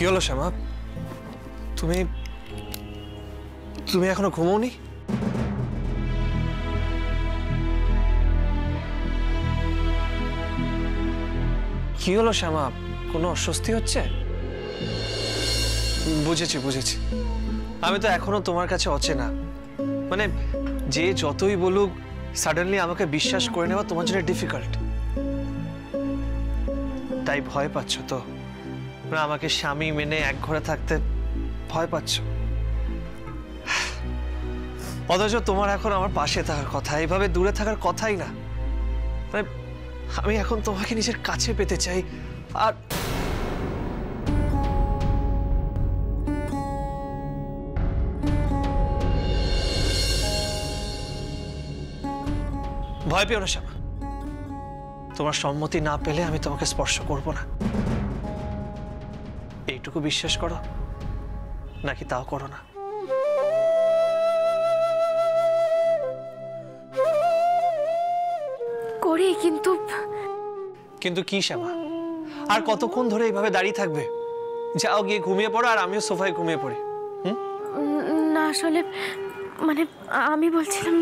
কি হলো শ্যামা? তুমি তুমি এখনো ঘুমোওনি? কি হলো শ্যামা, কোনো অস্বস্তি হচ্ছে? বুঝেছি বুঝেছি, আমি তো এখনো তোমার কাছে অচেনা। মানে যে যতই বলুক সাডেনলি আমাকে বিশ্বাস করে নেওয়া তোমার জন্য ডিফিকাল্ট। তাই ভয় পাচ্ছ তো? না আমাকে স্বামী মেনে এক ঘরে থাকতে ভয় পাচ্ছ? অথচ তোমার এখন আমার পাশে থাকার কথা, এইভাবে দূরে থাকার কথাই না। মানে আমি এখন তোমাকে নিজের কাছে পেতে চাই। আর ভয় পেও না শ্যামা, তোমার সম্মতি না পেলে আমি তোমাকে স্পর্শ করব না। এইটুকু বিশ্বাস করো, নাকি তাও করো না? করি, কিন্তু কিন্তু কি শ্যামা? আর কতক্ষণ ধরে এইভাবে দাঁড়িয়ে থাকবে? যাও গিয়ে ঘুমিয়ে পড়ো, আর আমিও সোফায় ঘুমিয়ে পড়ি। না আসলে মানে আমি বলছিলাম,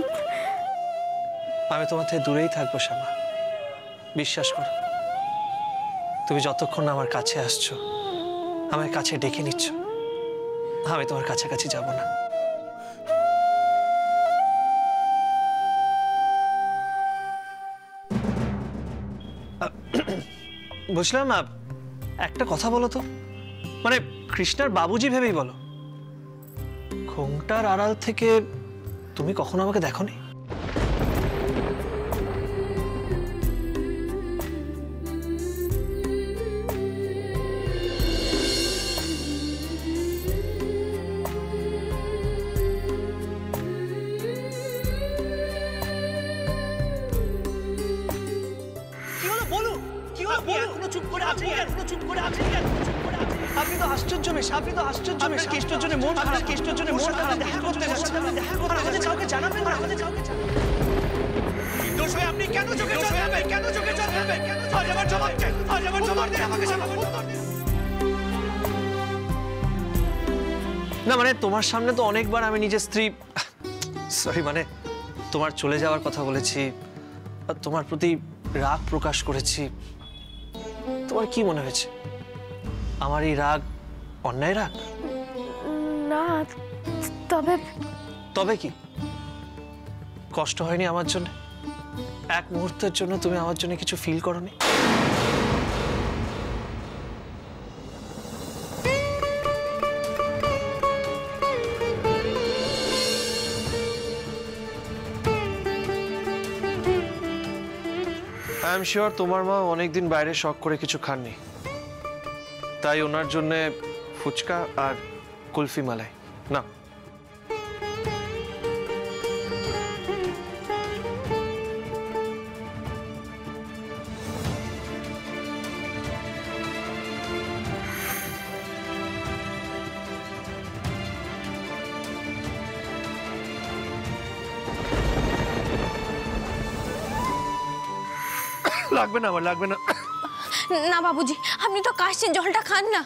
আমি তোমার থেকে দূরেই থাকবো শ্যামা, বিশ্বাস করো। তুমি যতক্ষণ না আমার কাছে আসছো, আমার কাছে ডেকে নিচ্ছ, আমি তোমার কাছাকাছি যাব না। বুঝলাম। একটা কথা বলো তো, মানে কৃষ্ণার বাবুজি ভেবেই বলো, ঘোমটার আড়াল থেকে তুমি কখনো আমাকে দেখোনি? আপনি তো আশ্চর্য মেশ, আপনি তো আশ্চর্য মেশ। কেষ্টর জন্য মন খারাপ, কেষ্টর জন্য মন খারাপ। দেখা করতে যাচ্ছেন, দেখা করতে আমাদের কাউকে জানাবেন না, আমাদের কাউকে জানাবেন। দোষ হয় আপনি কেন চোখে জল ফেলবেন? কেন চোখে জল ফেলবেন? আজ আমার জবাব চাই, আজ আমার জবাব দিন আমাকে সামনে। না মানে তোমার সামনে তো অনেকবার আমি নিজের স্ত্রী, সরি মানে তোমার চলে যাওয়ার কথা বলেছি, তোমার প্রতি রাগ প্রকাশ করেছি। তোমার কি মনে হয়েছে আমার এই রাগ অন্যায় রাগ? না তবে তবে কি? কষ্ট হয়নি আমার জন্য? এক মুহূর্তের জন্য তুমি আমার জন্য কিছু ফিল করোনি? আই এম শিওর তোমার মা অনেকদিন বাইরে শখ করে কিছু খাননি, তাই ওনার জন্য ফুচকা আর কুলফি মালাই। না লাগবে না, আমার লাগবে না। না বাবুজি, আপনি তো কাশছেন, জলটা খান না।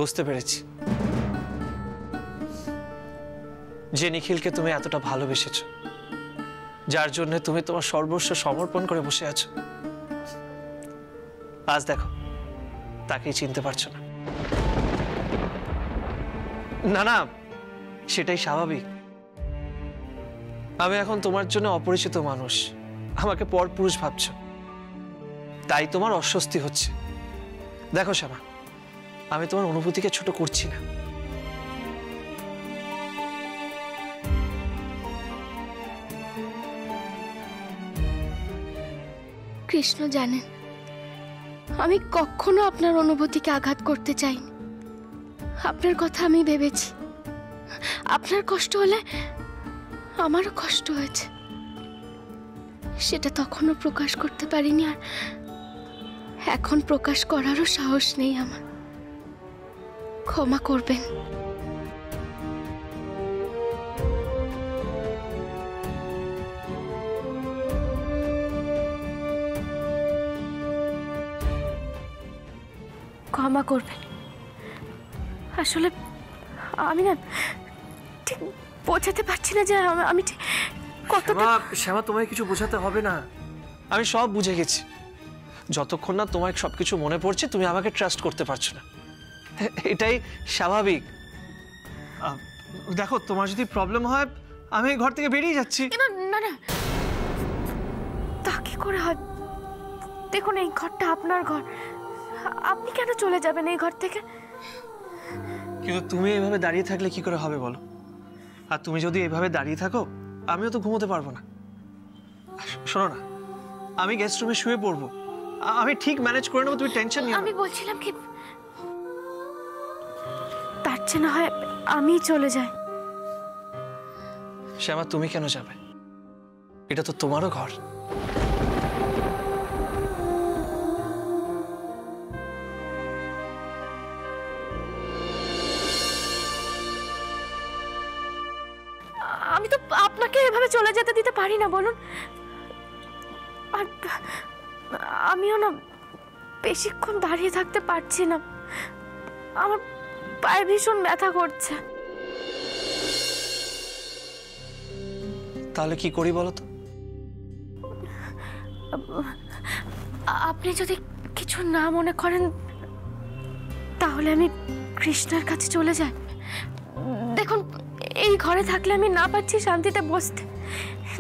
বুঝতে পেরেছি যে নিখিলকে তুমি এতটা ভালোবেসেছো, যার জন্য তুমি তোমার সর্বস্ব সমর্পণ করে বসে আছো, আজ দেখো তাকেই চিনতে পারছো না। না না, সেটাই স্বাভাবিক। আমি এখন তোমার জন্য অপরিচিত মানুষ, আমাকে পরপুরুষ ভাবছো, তাই তোমার অস্বস্তি হচ্ছে। দেখো শ্যামা, আমি তোমার অনুভূতিকে ছোট করছি না। কৃষ্ণ জানেন, আমি কখনো আপনার অনুভূতিকে আঘাত করতে চাইনি। আপনার কথা আমি ভেবেছি, আপনার কষ্ট হলে আমারও কষ্ট হয়েছে, সেটা তখনও প্রকাশ করতে পারিনি, আর এখন প্রকাশ করারও সাহস নেই আমার। ক্ষমা করবেন। ক্ষমা করবেন। আসলে আমি না ঠিক বোঝাতে পারছি না যে আমি ঠিক কতটা। শ্যামা, তোমায় কিছু বোঝাতে হবে না, আমি সব বুঝে গেছি। যতক্ষণ না তোমায় সবকিছু মনে পড়ছে, তুমি আমাকে ট্রাস্ট করতে পারছো না, এটাই স্বাভাবিক। দেখো, তোমার যদি প্রবলেম হয় আমি ঘর থেকে বেরিয়ে যাচ্ছি। না না না, তা কি করে হয়? দেখুন, এই ঘরটা আপনার ঘর, আপনি কেন চলে যাবেন এই ঘর থেকে? কিন্তু তুমি এভাবে দাঁড়িয়ে থাকলে কি করে হবে বলো? আর তুমি যদি এভাবে দাঁড়িয়ে থাকো, আমিও তো ঘুমোতে পারবো না। শোনো না, আমি গেস্ট রুমে শুয়ে পড়বো, আমি ঠিক ম্যানেজ করে নেবো, তুমি টেনশন নিও না। আমি বলছিলাম কি, তার চেয়ে না হয় আমি চলে যাই। শ্যামা, তুমি কেন যাবে? এটা তো তোমারও ঘর। আমি তো আপনাকে এভাবে চলে যেতে দিতে পারি না, বলুন। আর আমিও না বেশিক্ষণ দাঁড়িয়ে থাকতে পারছি না, আমার পায়ে ভীষণ ব্যথা করছে। তাহলে কি করি বলো তো? আপনি যদি কিছু না মনে করেন, তাহলে আমি কৃষ্ণার কাছে চলে যাই। দেখুন, এই ঘরে থাকলে আমি না পাচ্ছি শান্তিতে বসতে,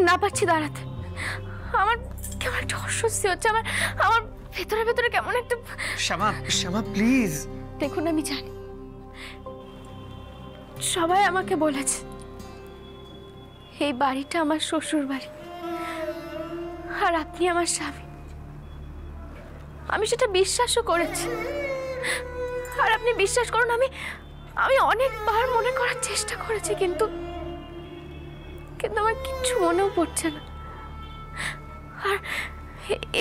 না পাচ্ছি দাঁড়াতে। আমার কেমন একটা অস্বস্তি হচ্ছে, আমার আমার ভেতরে ভেতরে কেমন একটা। শ্যামা, শ্যামা প্লিজ। দেখুন, আমি জানি সবাই আমাকে বলেছে এই বাড়িটা আমার শ্বশুর বাড়ি, আর আপনি আমার স্বামী। আমি সেটা বিশ্বাসও করেছি, আর আপনি বিশ্বাস করুন, আমি অনেকবার মনে করার চেষ্টা করেছি, কিন্তু আমার কিচ্ছু মনেও পড়ছে না। আর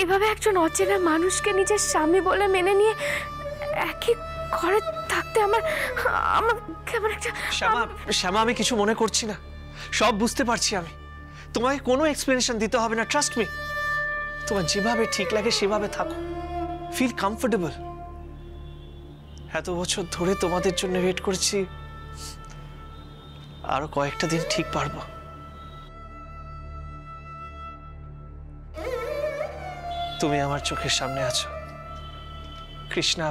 এভাবে একজন অচেনা মানুষকে নিজের স্বামী বলে মেনে নিয়ে একই ঘরে থাকতে আমার কেমন একটা। শ্যামা, আমি কিছু মনে করছি না, সব বুঝতে পারছি আমি। তোমাকে কোনো এক্সপ্লেনেশন দিতে হবে না, ট্রাস্ট মি। তোমার যেভাবে ঠিক লাগে সেভাবে থাকো, ফিল কমফোর্টেবল। এত বছর ধরে তোমাদের জন্য ওয়েট করেছি, আরো কয়েকটা দিন ঠিক পারবো। তুমি আমার চোখের সামনে আছো, কৃষ্ণা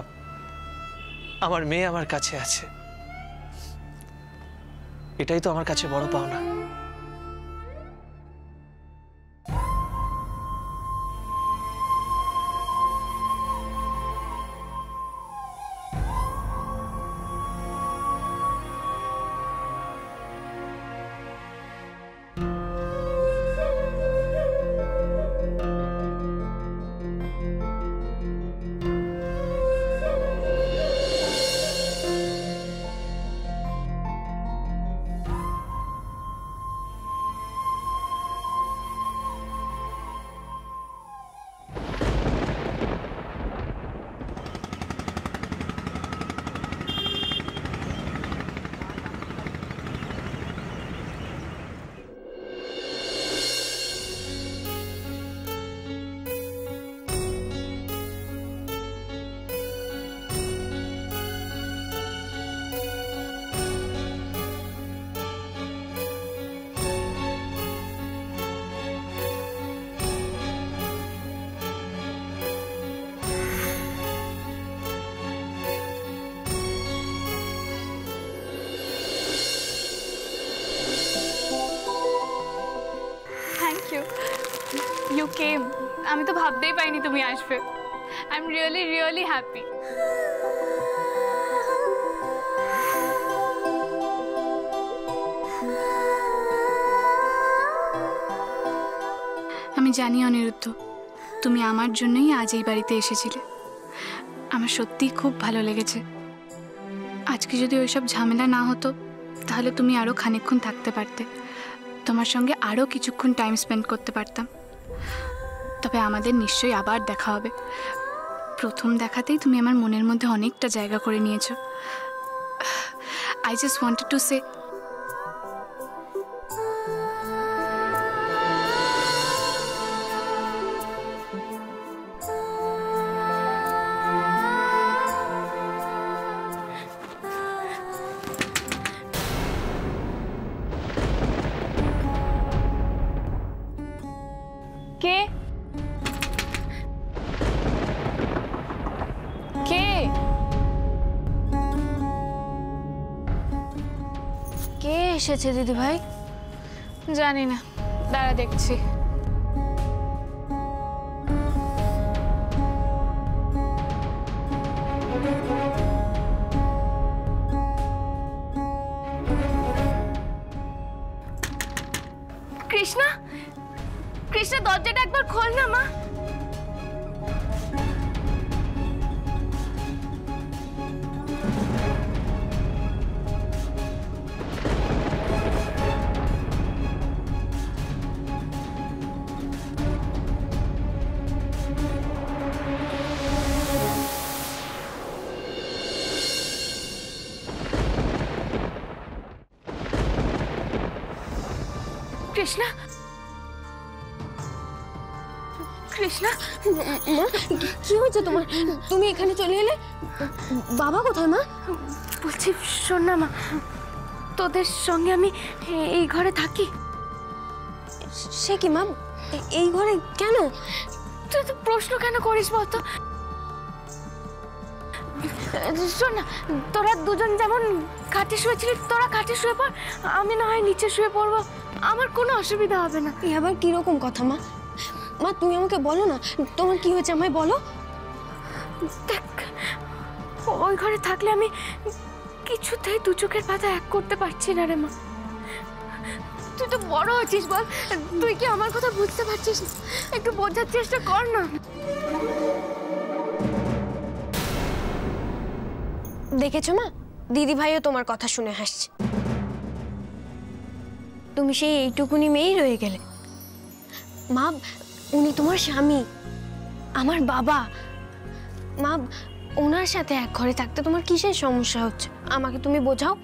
আমার মেয়ে আমার কাছে আছে, এটাই তো আমার কাছে বড় পাওনা। You came. আমি তো ভাবতেই পাইনি তুমি আসবে। I'm really, really happy. আমি জানি অনিরুদ্ধ, তুমি আমার জন্যই আজ এই বাড়িতে এসেছিলে। আমার সত্যিই খুব ভালো লেগেছে। আজকে যদি ওইসব ঝামেলা না হতো তাহলে তুমি আরও খানিকক্ষণ থাকতে পারতে, তোমার সঙ্গে আরও কিছুক্ষণ টাইম স্পেন্ড করতে পারতাম। তবে আমাদের নিশ্চয়ই আবার দেখা হবে। প্রথম দেখাতেই তুমি আমার মনের মধ্যে অনেকটা জায়গা করে নিয়েছো। I just wanted to say কে কে কে এসেছে দিদি ভাই? জানি না, দাঁড়া দেখছি। কৃষ্ণা, কৃষ্ণা দরজাটা একবার খোল না মা। কৃষ্ণা, কৃষ্ণা, মা কি হয়েছে তোমার? তুমি এখানে চলে এলে? বাবা কোথায় মা? বলছি শোন না মা, তোদের সঙ্গে আমি এই ঘরে থাকি। সে কি মা, এই ঘরে কেন? তুই তো প্রশ্ন কেন করিস বলতো? শোন না, তোরা দুজন যেমন খাটে শুয়েছিলি, তোরা খাটে শুয়ে পড়, আমি না হয় নিচে শুয়ে পড়বো, আমার কোনো অসুবিধা হবে না। এ আবার কিরকম কথা মা? মা তুমি আমাকে বলো না, তোমার কি হয়েছে আমায় বলো। দেখ, ওই ঘরে থাকলে আমি কিছুতেই দু চোখের পাতা এক করতে পারছি না রে মা। তুই তো বড় হচ্ছিস, বল তুই কি আমার কথা বুঝতে পারছিস? একটু বোঝার চেষ্টা কর না। দেখেছো মা, দিদি ভাইও তোমার কথা শুনে হাসছে। তুমি সেই এইটুকুনি মেয়েই রয়ে গেলে। মা উনি তোমার স্বামী, আমার বাবা। মা ওনার সাথে এক ঘরে থাকতে তোমার কিসের সমস্যা হচ্ছে? আমাকে তুমি বোঝাও।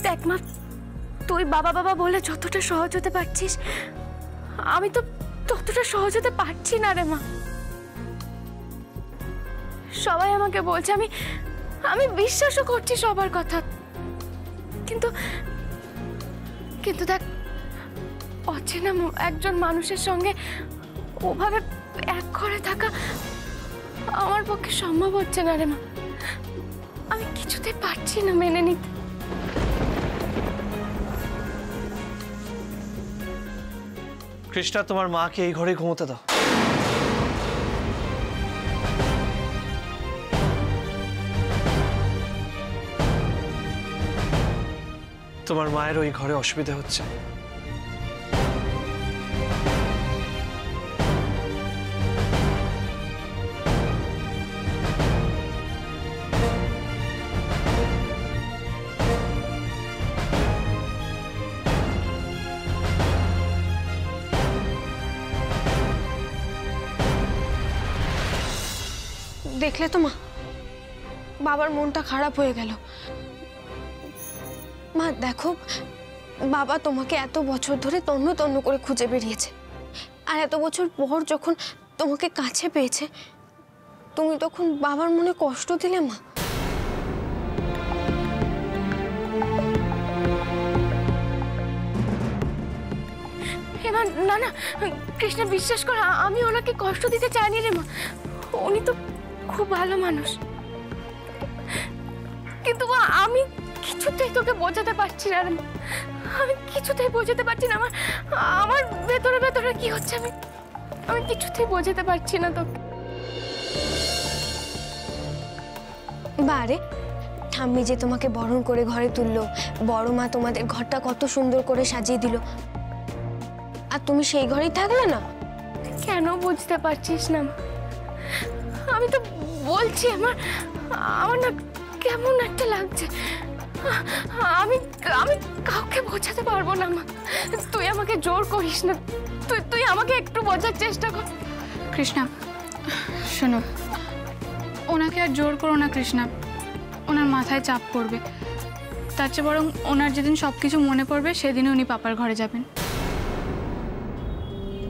দেখ মা, তুই বাবা বাবা বলে যতটা সহজ হতে পারছিস, আমি তো ততটা সহজ হতে পারছি না রে মা। সবাই আমাকে বলছে, আমি বিশ্বাসও করছি সবার কথা, কিন্তু কিন্তু দেখ, অচেনা একজন মানুষের সঙ্গে ওভাবে এক ঘরে থাকা আমার পক্ষে সম্ভব হচ্ছে না রে মা। আমি কিছুতেই পারছি না মেনে নিতে। কৃষ্ণা, তোমার মাকে এই ঘরে ঘুমোতে দাও। তোমার মায়ের ওই ঘরে অসুবিধা হচ্ছে। দেখলে তো মা, বাবার মনটা খারাপ হয়ে গেল। মা দেখো, বাবা তোমাকে এত বছর ধরে তন্ন তন্ন করে খুঁজে বেরিয়েছে, আর এত বছর পর যখন তোমাকে কাছে পেয়েছে, তুমি তখন বাবার মনে কষ্ট দিলে মা। মা না না, কৃষ্ণ বিশ্বাস কর, আমি ওনাকে কষ্ট দিতে চাইনি রে মা। উনি তো খুব ভালো মানুষ, কিন্তু মা আমি কিছুতেই তোকে বোঝাতে পারছি না রে মা। আমি কিছুতেই বোঝাতে পারছি না, আমার ভেতরে ভেতরে কি হচ্ছে আমি কিছুতেই বোঝাতে পারছি না তোকে। বারে ঠাম্মি যে তোমাকে বরণ করে ঘরে তুললো, বড় মা তোমাদের ঘরটা কত সুন্দর করে সাজিয়ে দিল, আর তুমি সেই ঘরেই থাকলে না। কেন বুঝতে পারছিস না? আমি তো বলছি, আমার না কেমন একটা লাগছে। আমি আমি কাউকে বোঝাতে পারবো না মা। তুই আমাকে জোর করিস না, তুই আমাকে একটু বোঝার চেষ্টা কর। কৃষ্ণা শোনো, ওনাকে আর জোর করো না কৃষ্ণা, ওনার মাথায় চাপ পড়বে। তার চেয়ে বরং ওনার যেদিন সব কিছু মনে পড়বে সেদিনই উনি পাপার ঘরে যাবেন।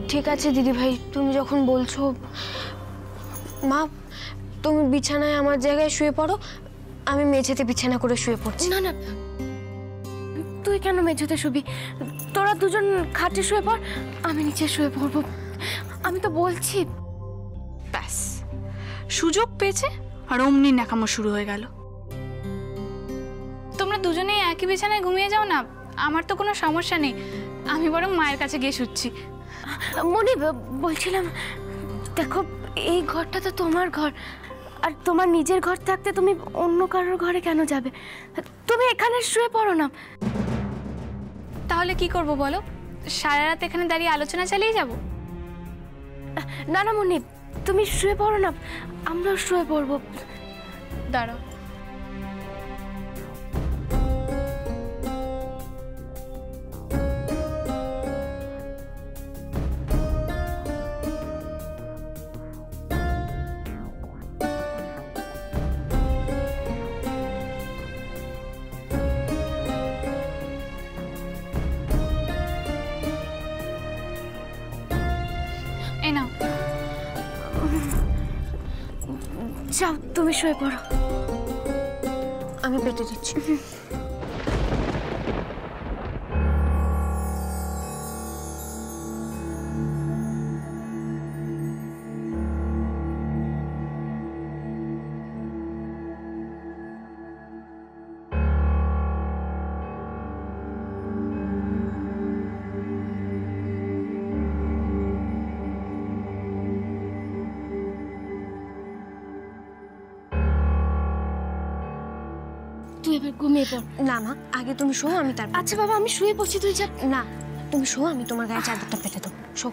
ঠিক আছে দিদি ভাই, তুমি যখন বলছো। মা তুমি বিছানায় আমার জায়গায় শুয়ে পড়ো, আমি মেঝেতে বিছানা করে শুয়ে পড়ছি। না না, তুই কেন মেঝেতে শুবি? তোরা দুজন খাটে শুয়ে পড়, আমি নিচে শুয়ে পড়বো। আমি তো বলছি। ব্যাস, সুযোগ পেয়েছে আর অমনি ন্যাকামো শুরু হয়ে গেল। তোমরা দুজনেই একই বিছানায় ঘুমিয়ে যাও না, আমার তো কোনো সমস্যা নেই। আমি বরং মায়ের কাছে গিয়ে শুচ্ছি। মনি, বলছিলাম দেখো, এই ঘরটা তো তোমার ঘর, আর তোমার নিজের ঘর থাকতে তুমি অন্য কারোর ঘরে কেন যাবে? তুমি এখানে শুয়ে পড়ো না। তাহলে কি করব বলো? সারা রাত এখানে দাঁড়িয়ে আলোচনা চালিয়ে যাব? না না মনি, তুমি শুয়ে পড়ো না, আমরাও শুয়ে পড়বো। দাঁড়াও, এই নাও। যাও, তুমি শুয়ে পড়ো। আমি পেটে দিচ্ছি। তুই এবার ঘুমিয়ে পড়। না মা, আগে তুমি শো, আমি তারপর। আচ্ছা বাবা, আমি শুয়ে পড়ছি, তুই যা। না, তুমি শো, আমি তোমার গায়ে চাদরটা পেতে দেবো। শো।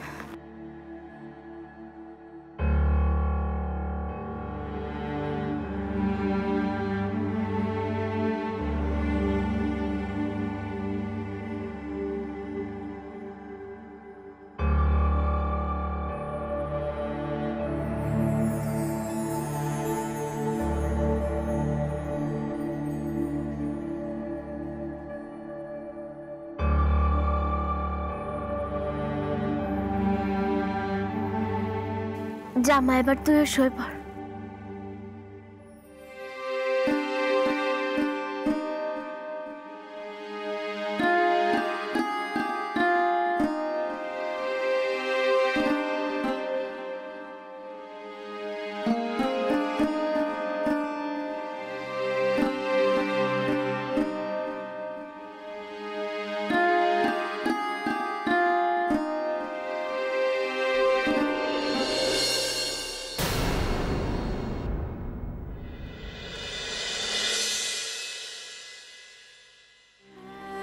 যা মা, এবার তুইও শুয়ে পড়।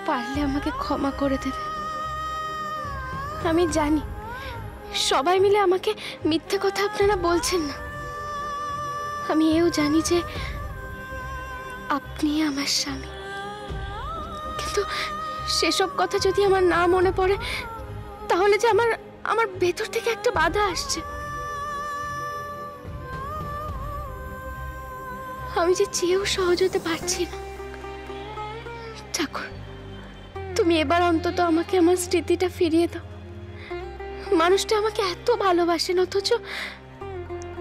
পারলে আমাকে ক্ষমা করে দেবে। আমি জানি সবাই মিলে আমাকে মিথ্যে কথা আপনারা বলছেন না। আমি এও জানি যে আপনি আমার স্বামী, কিন্তু সেসব কথা যদি আমার না মনে পড়ে, তাহলে যে আমার ভেতর থেকে একটা বাধা আসছে। আমি যে চেয়েও সহজ হতে পারছি না। ঠাকুর, তুমি এবার অন্তত আমাকে আমার স্মৃতিটা ফিরিয়ে দাও। মানুষটা আমাকে এত ভালোবাসেন, অথচ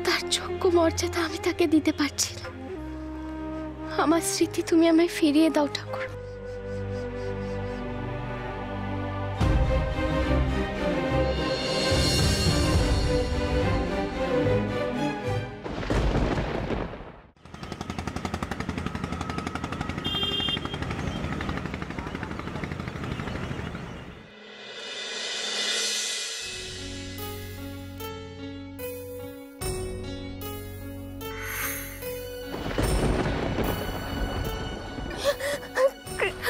তার যোগ্য মর্যাদা আমি তাকে দিতে পারছি না। আমার স্মৃতি তুমি আমায় ফিরিয়ে দাও ঠাকুর।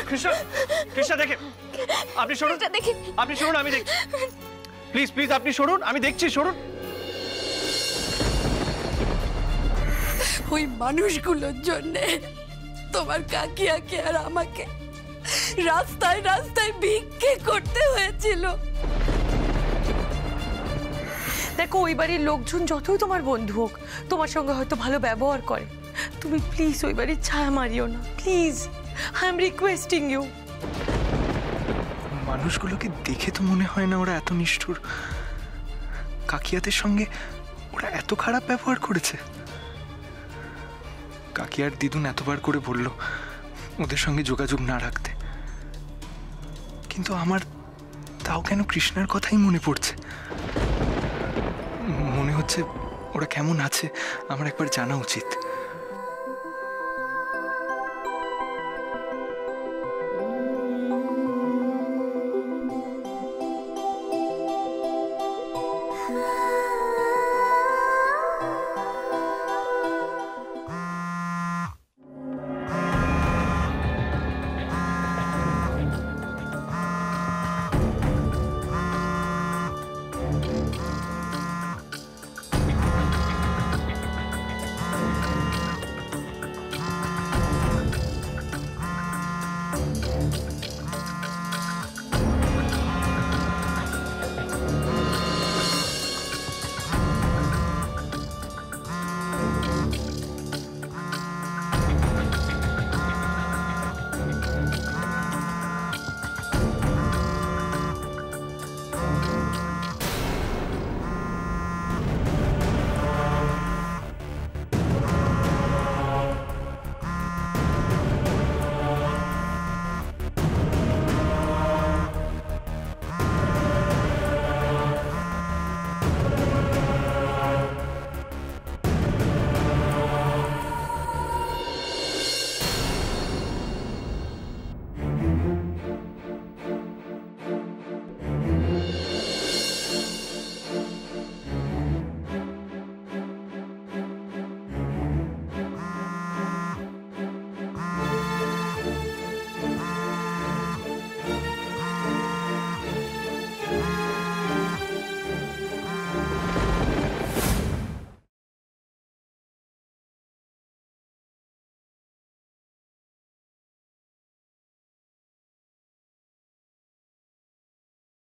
কৃষ্ণা, কৃষ্ণা দেখে, আপনি সরুন, আপনি সরুন, আমি দেখছি। প্লিজ প্লিজ আপনি সরুন, আমি দেখছি, সরুন। ওই মানুষগুলোর জন্যে তোমার কাকিয়াকে আর আমাকে রাস্তায় রাস্তায় ভিক্ষে করতে হয়েছিল। দেখো, ওই বাড়ির লোকজন যতই তোমার বন্ধু হোক, তোমার সঙ্গে হয়তো ভালো ব্যবহার করে, তুমি প্লিজ ওই বাড়ির ছায়া মারিও না, please, I am requesting you. মানুষগুলোকে দেখে তো মনে হয় না ওরা এত নিষ্ঠুর। কাকিয়াদের সঙ্গে ওরা এত খারাপ ব্যবহার করেছে। কাকিয়ার দিদুন এতবার করে বলল ওদের সঙ্গে যোগাযোগ না রাখতে, কিন্তু আমার তাও কেন কৃষ্ণার কথাই মনে পড়ছে। মনে হচ্ছে ওরা কেমন আছে আমার একবার জানা উচিত।